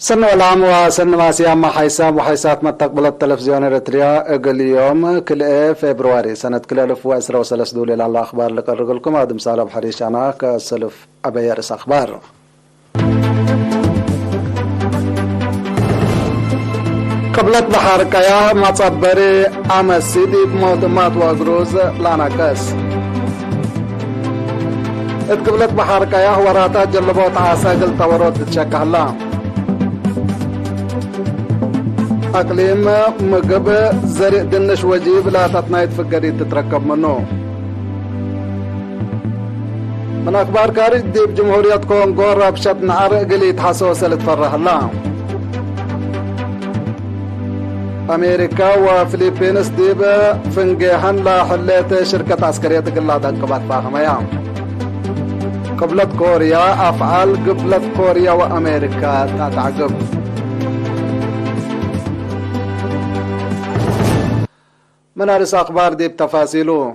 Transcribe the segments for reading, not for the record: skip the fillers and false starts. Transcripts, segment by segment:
سنة العام وسنة ماسيا مع حيسام وحيسات متقبل التلفزيون الريتريا اقل يوم كل فبراير سنة كل 1013 دولي على الأخبار اللي قرق لكم آدم سالم حريش أنا كسلف أبيارس أخبار. قبلت بحر كيا ما تصبري عمس سيدي بموتمات وأقروز لانا كاس اتقبلت بحر كيا وراتات جلبوت عاساقل تورود تشكه الله أقليم مقب زرق دنش وجيب لا تتنايد فقري تتركب منه. من أخبار كارج ديب جمهورية كونغو ربشت نعر قليت حسوسة لتفرح الله. أمريكا وفلبينس ديب فنجيهن لا حليت شركة عسكرية قلها دنقبات فاهميا. قبلت كوريا أفعال قبلت كوريا وأمريكا تتعقب. من أرس أخبار دي بتفاصيله.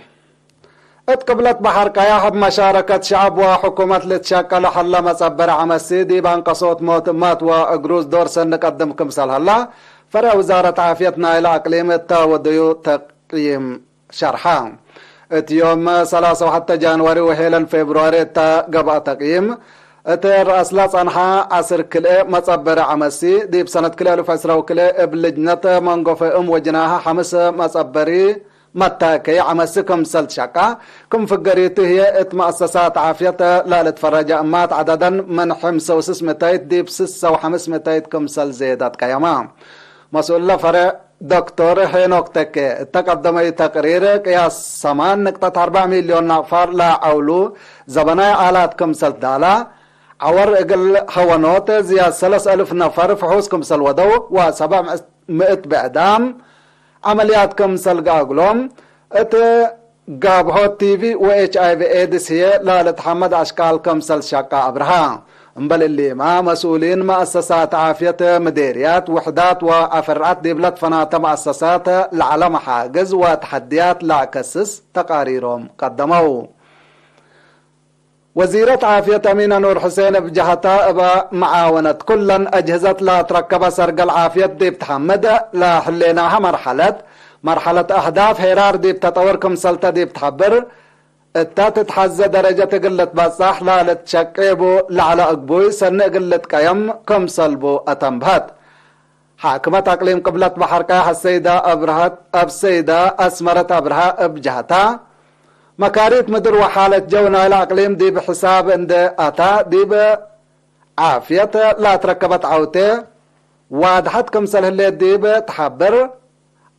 اتقبلت بحر كياحب مشاركة شعب وحكومة لتشكل حلا مصبر عمسي دي بانقصوت موتمات وأقروز دور سن نقدم كمثال هلا فرع وزارة عافيتنا إلى أقليم التاوديو تقييم شرحا يوم 3 حتى جانوري وحيلا فبراير قبع تقييم اتر أسلاس أنحا عصر كله مصبر عمسي دي بسنة كله 2010 كله بلجنة منقف وجناها حمس مصبري متاكي عمسي كم سلت شكا كم فقريته هي مؤسسات عافية لا لتفرج أمات عددا من 500 دي بسس وحمس متايت كم سل زيادات كيما مسؤول الله فرع دكتور هينوك تكي تقدم تقرير قياس سمان نقطة 4 مليون نفر لا أولو زبناء آلات كم سل دالا عور اقل هوانوت زياد 3000 نفر فحوس كمسل ودو و700 بعدام عمليات كمسل قاقلهم ات قابهوت تي في و اتش اي في ايدس هي لا لتحمد اشكال كمسل شاقا ابرهان بل اللي ما مسؤولين مؤسسات عافية مديريات وحدات وافرعات ديبلت فنات مؤسسات لعلم حاجز وتحديات لعكسس تقاريرهم قدموا. وزيرة عافية أمينة نور حسين بجهتها معاونة كلا أجهزة لا تركب سرق العافية دي بتحمد لا حليناها مرحلة أهداف هيرار دي بتطور كمسلطة دي بتحبر التا تتحزى درجة قلت بصاح لا لتشكيبو لعلى أقبوي سن قلت قيم كمسلبو أتنبهت حاكمة أقليم قبلت بحركة السيدة السيدة أسمرت أبرها بجهتها مكاريت مدر وحالة جونا إلى أقليم دي بحساب عند أتا دي بعافية لا تركبت عوتي وادحت كمسل اللي دي بتحبر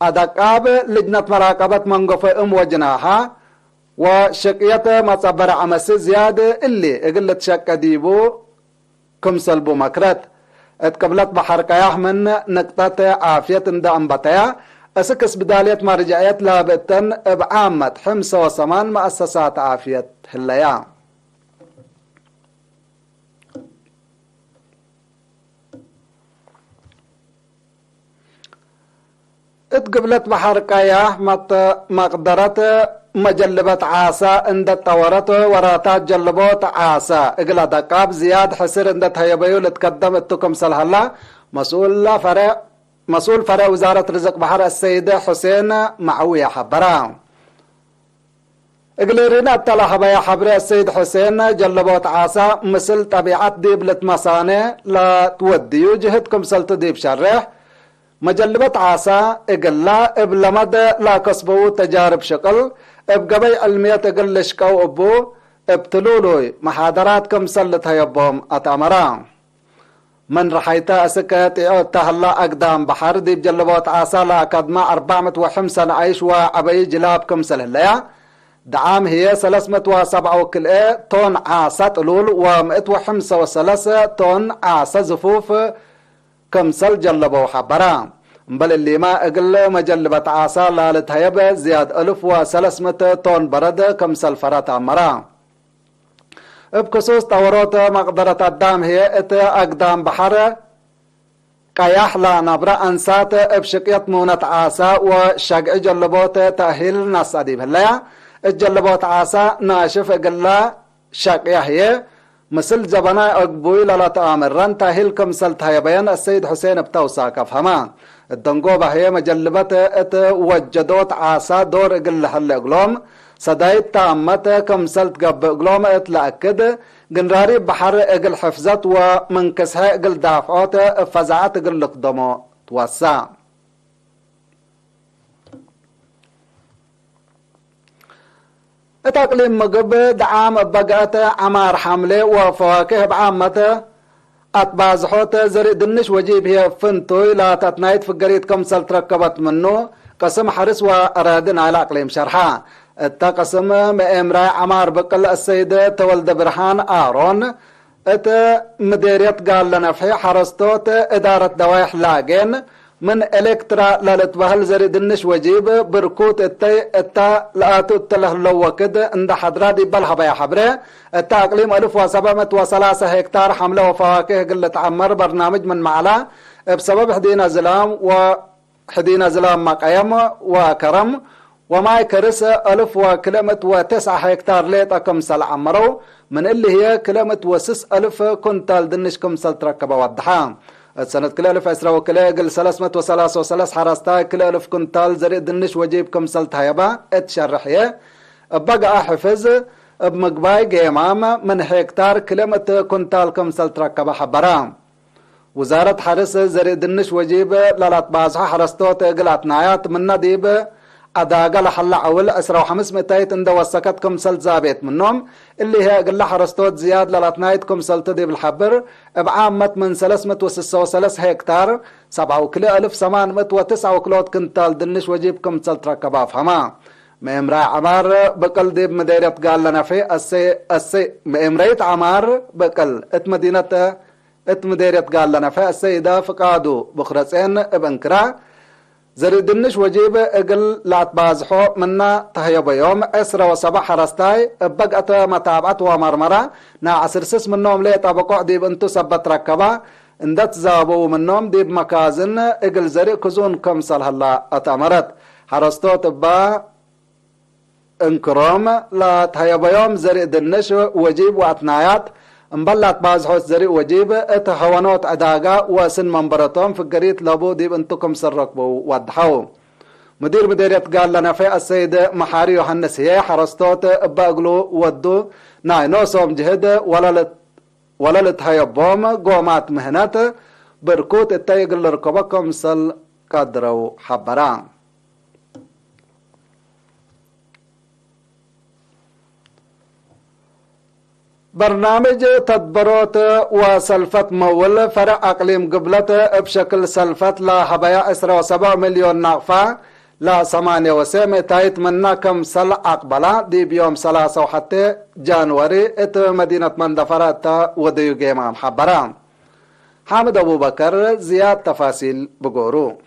أدقاب لجنة مراقبة منقفة وجناها وشقية مصبر عمس زيادة اللي قلت شك ديبو كمسل بو مكرت اتقبلت بحركة من نقطة عافية عند أنبتها أسكس بدالية مرجعية لابتن بعامة 5 مؤسسات عافية هليا. اتقبلت بحركايا مقدرة مجلبة عاسا عند التورط وراتات جلبوت عاسا اقلا دقاب زياد حسر عند تهيبيو لتقدم التكم سلهلا مسؤول فرع وزارة رزق بحر السيدة حسين معوية حبرا اقليرنا التلاحبا يا حبرا السيد حسين جلبوت عاسا مثل طبيعة ديبلت مصانع لا توديو جهدكم سلط ديب شرح مجلبت عاسا اقلا ابلمد لا كسبو تجارب شكل ابقبي علمية اقلشكو ابو ابتلولوي محاضرات كم سلتها يبوم اتامران من رحيتا أسكت تهلا أقدام بحر دي بجلبوت عاسا لا أكادما 405 عيش وعبي جلاب كمسل هليا دعام هي 307 كيلو طن عاسا طلول و105 طن عاسا زفوف كمسل جلبو حبرا بل اللي ما أقل مجلبت عاسا لا لتهيب زياد 1300 طن برد كمسل فرات عمرا بخصوص تورط مقدرة الدام هي أقدام بحر قياح لا نبرة أنسات بشقية مونة عاسا وشقع جلبوت تأهيل ناس أديب هلا الجلبوت عاسا ناشف قلا شقية هي مثل جبنا أقبوي للا تآمر ران تاهيل كمسل تهيبين السيد حسين بتوسا كفهما الدنقوبة هي مجلبة وجدوت عاسا دور اقل حل اقلوم صدايت تامت كمسل تقب اقلوم اتلأكد جنراري بحر اقل حفظت ومنكسها اقل دافعات فزعات اقل لقدمو توسع تقليم مقب دعام بقات عمار حمله وفواكه بعامته أتبازحوت زرق دنش وجيب هي فنتوي لا تتنايت في قريت كمسل تركبت منه قسم حرس وأرادن على أقليم شرحا التقسم مأمراء عمار بقل السيدة تولد برهان آرون مديريت قال لنا في حرستوت إدارة دوايح لاقين من إلكترا لالتبهل زريد النش وجيب بركوت التا لآتو التله اللو كده عند حضراتي بالحبا يا حبره التا اقليم 1703 هكتار حمله وفواكه قلت عمر برنامج من معلا بسبب حدينا زلام مقايم وكرم وما يكرس 1009 هكتار ليتا كمسل عمرو من اللي هي كلمة وسس 1000 كنتال دنش كمسل تركب وضحان سنة كلا 1000 أسرة وكلا قل 333 حراستا كلا 1000 كنتال زريد دنش وجيب كمسل تهيبا اتشرحيه بقى حفظ بمقباي قيمام من هكتار كلمة كنتال كمسل تركب حبرام وزارة حرس زريد دنش وجيب لالات بازحة حرستوت قلات نايات من نديب أداقل حل عول أسرة وحمس متايت اند وسكت كمسل زابيت منهم اللي هي قل حرستوت زياد لالاتنايت كمسل تديب الحبر بعامة من 336 هكتار 7,809 كيلوت كنتال دنش وجيب كمسل تركبها فهما مأمراء عمار بقل ديب مديرية قال لنا في السي مأمرية عمار بقل مديرية قال لنا في السيدة فقادو بخرسين ابن كرا زريد دنش وجيب اقل لاتبازحو منا تهيب يوم 7 حرستاي بقت متابعت ومرمرة نا عسرسس منهم ليه طبقوا ديب انتو سبت ركبا اندت زابو منهم ديب مكازن اقل زري كزون كمسل هلا اتامرت حرستو تبا انكروم لا تهيب يوم زريد دنش وجيب واتنايات مبلات بازحوت زري وجيب اتهوانوت عداقا وسن منبرتهم في القريت لابو ديب انتكم سرقبوا وضحوا مديرية قال لنا في السيد محاري يوحنس هي حرستوت باقلو ودو ناي نوصوم جهد ولا لتهيبهم قومات مهنات بركوت التايق لركبكم سل قدروا حبران برنامج تدبرات وسلفت مول فرع اقليم قبلته بشكل سلفت لا هبايا 7 مليون ناقفة لا 8 تايت منا كم سل اقبلا دي بيوم 3 وحتى جانوري ات مدينة مندفرات وديو جيمان حبران حامد ابو بكر زياد تفاصيل بقورو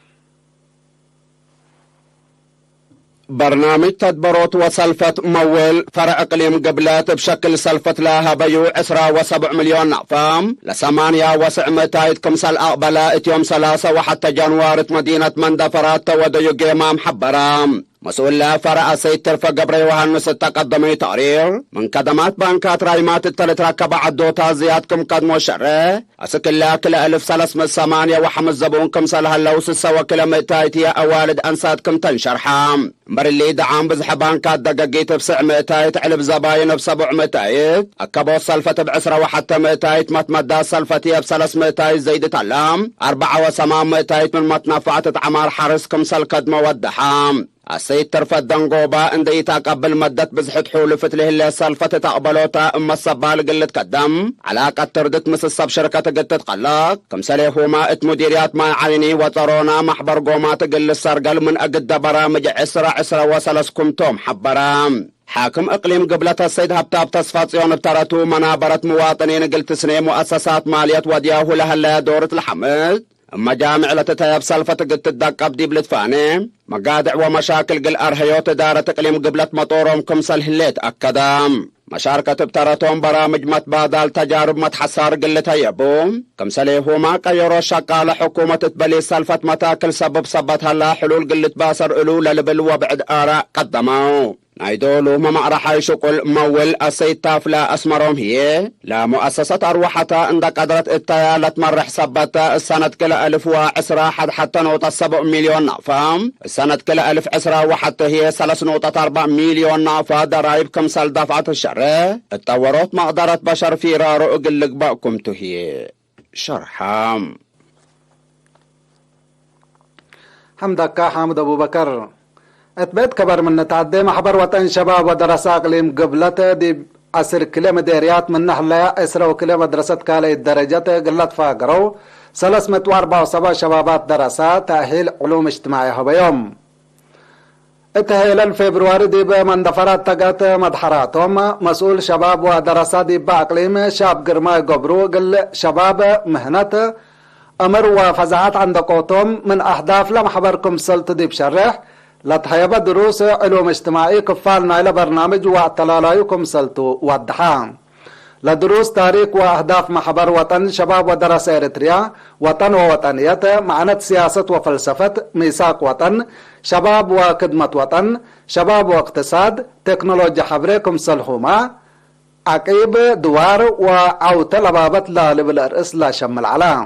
برنامج تدبروت وسلفت مول فرع اقليم قبلات بشكل سلفت لها بيو 7 مليون نقفام ل8 وسعمتايت كمسال اقبلا اتيوم 3 وحتى جانوار مدينة مندفرات وديو قيمام حبرام مسؤول لا فرع سيد ترفى قبر يوهنس التقدمي تقرير من قدمات بانكات رايمات التلت ركب عدوتا زيادكم قدمو شره اسك الله كل 1308 وحمد زبونكم سالها اللوس السوا كيلومتايتيا اوالد انساتكم تنشرحام مبر اللي دعام بزح بانكات دقاقيت بسع مئتايت علب زباين ب7 مئتايت اكبو السلفة بعسرة وحتى مئتايت متمدى السلفتية ب3 مئتايت زيد تعلام 4 مئتايت من متنافعة عمار حرسكم سال قدمو والدحام السيد ترفد دنقوبا اندي تقبل مدت بزحت حولفت له اللي سالفت تقبلوتا اما الصبال قلت قدم علاقة تردت مسصب شركة قلت قلاق كم سليهما ات مديريات ما عيني وطرونا محبر قومات قل السرقل من اقد برامج عسرة وسلسكم توم حبرام حاكم اقليم قبلتها السيد هبتاب تصفاصيون ابترتو منابرة مواطنين قلت سنة مؤسسات مالية ودياه لها اللي دورة الحمد مجامع لتتيب سلفة قلت الدقب دي بلتفاني مقادع ومشاكل قل ارهيوت دارة اقليم قبلت مطورهم كمسل هليت اكدام مشاركة ابترتهم برامج متبادل تجارب متحسار قلتها يبوم كمسليهما قيرو شقالة حكومة تبلي سلفة متاكل سبب صبتها لا حلول قلت باسر الو للبل وبعد آراء قدموا نايدولو ممعرحة شقل مول السيتافلا أسمرهم هي لا مؤسسة أرواحتا عندك قدرت التيالة مرح سبتا السنة كلا 1010 حتى نوطة 7 مليون نعفام السنة كلا 1010 وحتى هي 3.4 مليون نعفا ضرايب كمسال دفعة الشرع التورط مقدرة بشر في رارو اقلق باقكم تهي شرحام حمدك حامد أبو بكر اتبيت كبر من نتعدي محبر وطن شباب ودراسة اقليم قبلته دي 10 كيلو مديريات من نحلة 10 كيلو مدرسة كالي الدرجات قلت فاقرو 374 شبابات دراسات تأهيل علوم اجتماعية بيوم اتهيل الفبراير دي بمن دفرات تقات مدحراتهم مسؤول شباب ودراسات دي باقليم شاب قرماي قبرو قل شباب مهنة امر وفزعات عند قوتهم من اهداف لمحبركم سلط دي بشرح لتحيب دروس علوم اجتماعي كفالنا الى برنامج واعتلالايكم سلطو والدحان لدروس تاريخ واهداف محبر وطن شباب ودراسة اريتريا وطن ووطنية معنى سياسة وفلسفة ميثاق وطن شباب وخدمة وطن شباب واقتصاد تكنولوجيا حبريكم سلحوما عقيب دوار وعوت لبابت لا لبالرئيس لا شمل علام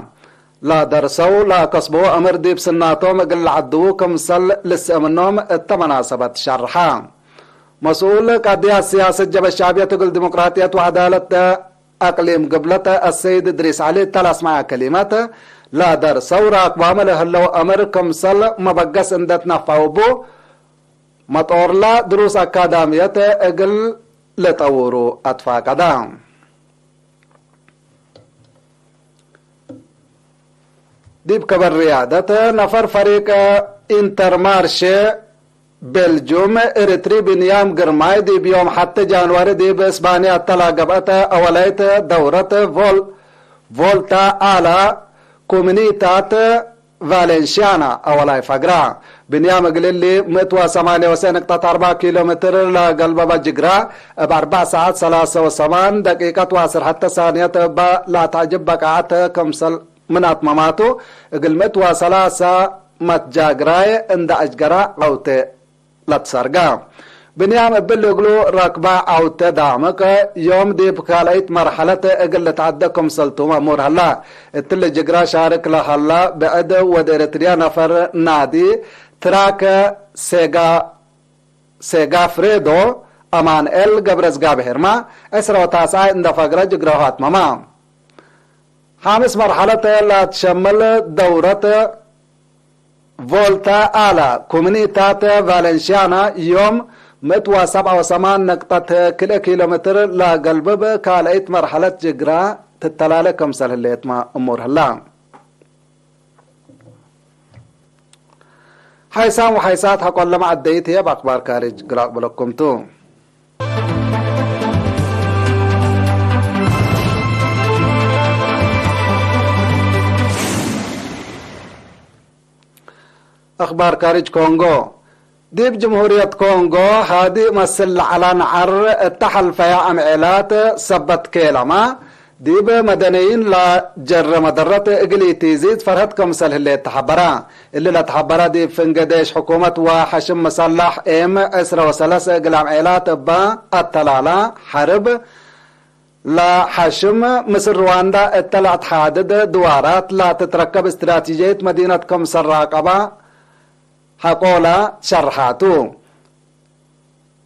لا درسوا لا كسبوا امر ديب سناتهم قل عدو كمسل لسه منهم التمناسبة شرحا مسؤول قضية السياسة جب الشعبية تقول ديمقراطية وعدالة اقليم قبلة السيد ادريس علي تلاس مع كلمات لا درسوا راقبام لهلو امر كمسل مبقس اندتنا فاوبو مطور لا دروس اكادامية اقل لطورو اطفا قدام ديب كبر ريادة نفر فريق انتر مارشي بلجوم اريتري بنيام قرماي دي بيوم حتى جانواري دي باسبانيا تلاقبت اوليت دورة فولتا على كومينيتات فالنسيانا اولاي فقرا بنيام قليلي 198.4 كيلومتر لقلب بجقرا ب4 ساعات 83 دقيقة واصر حتى ثانية لا تعجب بقعات كمسل من أطماماتو قلمت وثلاثة متجاقراي عند أجقرا أوتي لتسرقا بنيام بلغلو ركبا أوتي دعمك يوم دي بكاليت مرحلة قل تعدكم سلطوما مور هلا التل جقرا شارك لهلا بعد وديرتريا نفر نادي تراك سيغا فريدو أمان قبرز قابهرما اسرا وتاسع عند فقرا جقراهات ممام خامس مرحلة لا تشمل دورة فولتا على كومينيتات فالنسيانا يوم 187 كيلومتر لا قلب كاليت مرحلة جقرا تتلالة كمسل الليت ما امور هلا حيسان وحيسات حقول لما عديت هي باخبار كارج قراء بلكم تو أخبار كارج كونغو ديب جمهورية كونغو هادي مسل على نعر التحل فيا أمعيلات سبت كيلما ديب مدنيين لا جر مدرات اقلي تيزيد فرهد كمسل اللي تحبرا اللي لا تحبرا ديب فنقديش حكومة وحشم مسلح ام اسرة وسلس اقل أمعيلات با التلالة حرب لا حشم مصر رواندا اطلعت حادد دوارات لا تتركب استراتيجية مدينة كمسل راقبة حقولا شرحاتو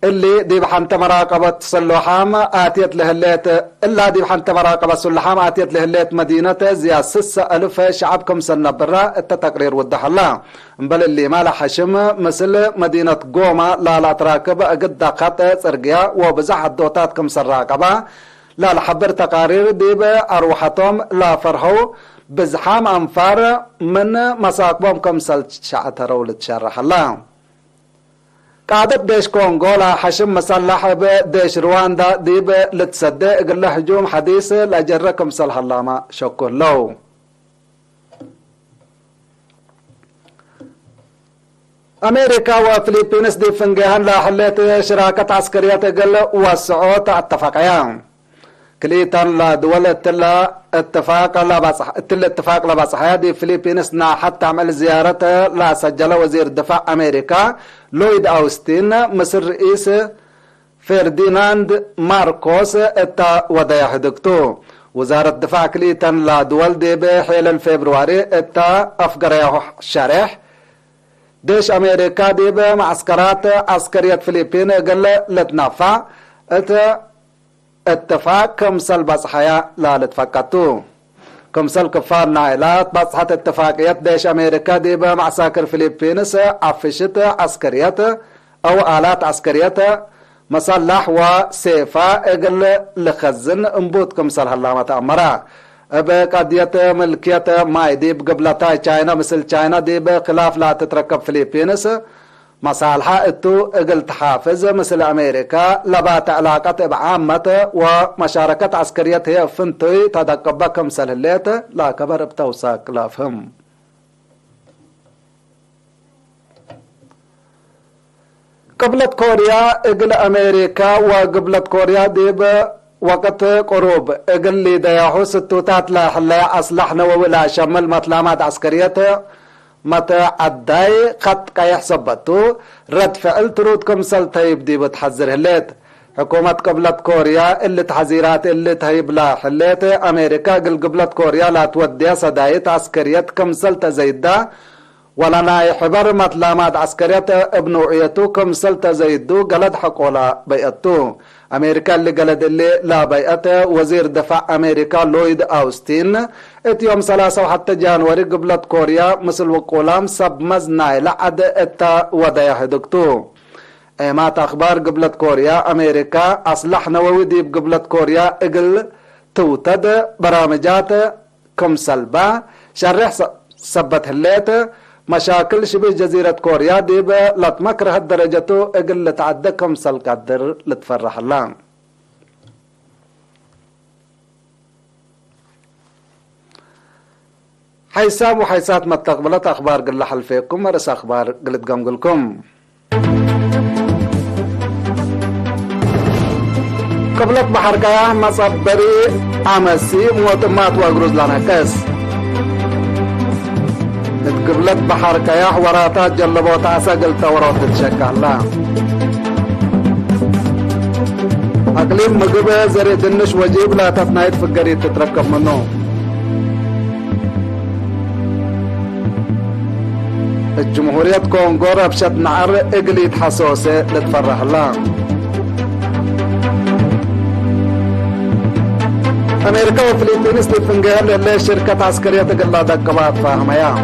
اللي دي بحنت مراقبة سلوحام آتيت لهليت إلا دي بحنت مراقبة سلوحام آتيت لهليت مدينة زياد 6000 شعب كمسل نبرا التقرير ودح الله بل اللي ما لحشم مثل مدينة قوما لا تراكب قد خط سرقيا وبزح الدوتات كمسل راقبة لا لحبر تقارير دي بأروحتهم لا فرحوا بزحام أنفار من مساقبهم كمسل شعتروا لتشرح الله قادة ديش كونغو لا حشم مسلح بديش رواندا ديب لتصدق قل هجوم حديث لأجر كمسل هلاما شكر له أمريكا وفلبينس دي فنجهن لا حليت شراكة عسكرية قل وسعوت اتفاقيان كليتان لا دول تلا اتفاق لبصحية دي فلبينس حتى عمل زيارة لا سجل وزير دفاع أمريكا لويد أوستين مصر رئيس فرديناند ماركوس اتا ودايح دكتو وزارة دفاع كليتان لا دول دي بحيل الفبراير اتا افقر شرح ديش أمريكا دي بمعسكرات عسكرية فلبين قال لتنفع اتا اتفاق كمسل بصحية لا لتفكتو كمسل كفار نايلات بصحة اتفاقيات ديش أمريكا دي بمعساكر فلبينس عفشت عسكريات أو آلات عسكريات مصلح وسيفا اقل لخزن انبوت كمسل هلامة أمرا بقضية ملكية ماي دي بقبلتها چاينا مثل چاينا دي بخلاف لا تتركب فلبينس مصالحة اتو اقل تحافظ مثل امريكا لبات علاقة بعامة ومشاركة عسكرية هي فنتوي تدقب كمسل الليت لا كبر بتوساك لا فهم قبلت كوريا اقل امريكا وقبلت كوريا دي وقت قروب اقل لي دياحو ستوتات لا حلا اصلحنا ولا شمل مطلامات عسكرية متى عداي خط قيح صبتو رد فعل ترود كمسل طيب دي بتحذر هليت حكومة قبلت كوريا اللي تحذيرات اللي تهيب لا حليت امريكا قبلت كوريا لا تودي صدايت عسكرية كمسل تزيدا ولا ناي حبر مطلامات عسكرية ابنوعيتو كمسل تزيدو قلد حقولا بيئتو امريكا اللي قلد اللي لا بيئته وزير دفاع امريكا لويد اوستين ات يوم 3 حتى جانوري قبلت كوريا مثل وقولام سب مزناي لعد اتا ودايح دكتو ايمات اخبار قبلت كوريا امريكا اصلح نووي دي بقبلت كوريا اقل توتد برامجات كمسلبا شرح سبت هليت مشاكل شبه جزيرة كوريا دي لتمكره درجته اقل تعدى كمسل قدر لتفرح الله حيساب وحيسات ما تقبلت اخبار قل حل فيكم مرس اخبار قلت قمقلكم قبلت بحر كياه مصبري عمسي موتمات واقروز لنا كس قبلت بحر كياه وراتات جلبوت عسى قلت ورات تشكى الله اقليم مقبه زري دنش وجيب لا تفنايت في القريب تتركب منه الجمهورية كونغو ربشت نعر اقليد حسوسة لتفرح الله امريكا وفلبين استفنقال اللي شركة عسكرية تقلها دقبات فاهميا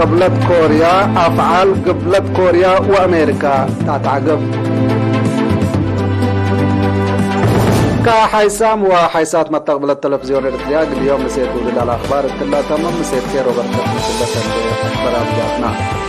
قبلت كوريا افعال قبلت كوريا وامريكا تعتعقب كحيسام وحيسات ما تقبل التلفزيون الارتياق اليوم نسيت وجد على اخبار الثلاثة من نسيت كيرو بركة مثل برامجاتنا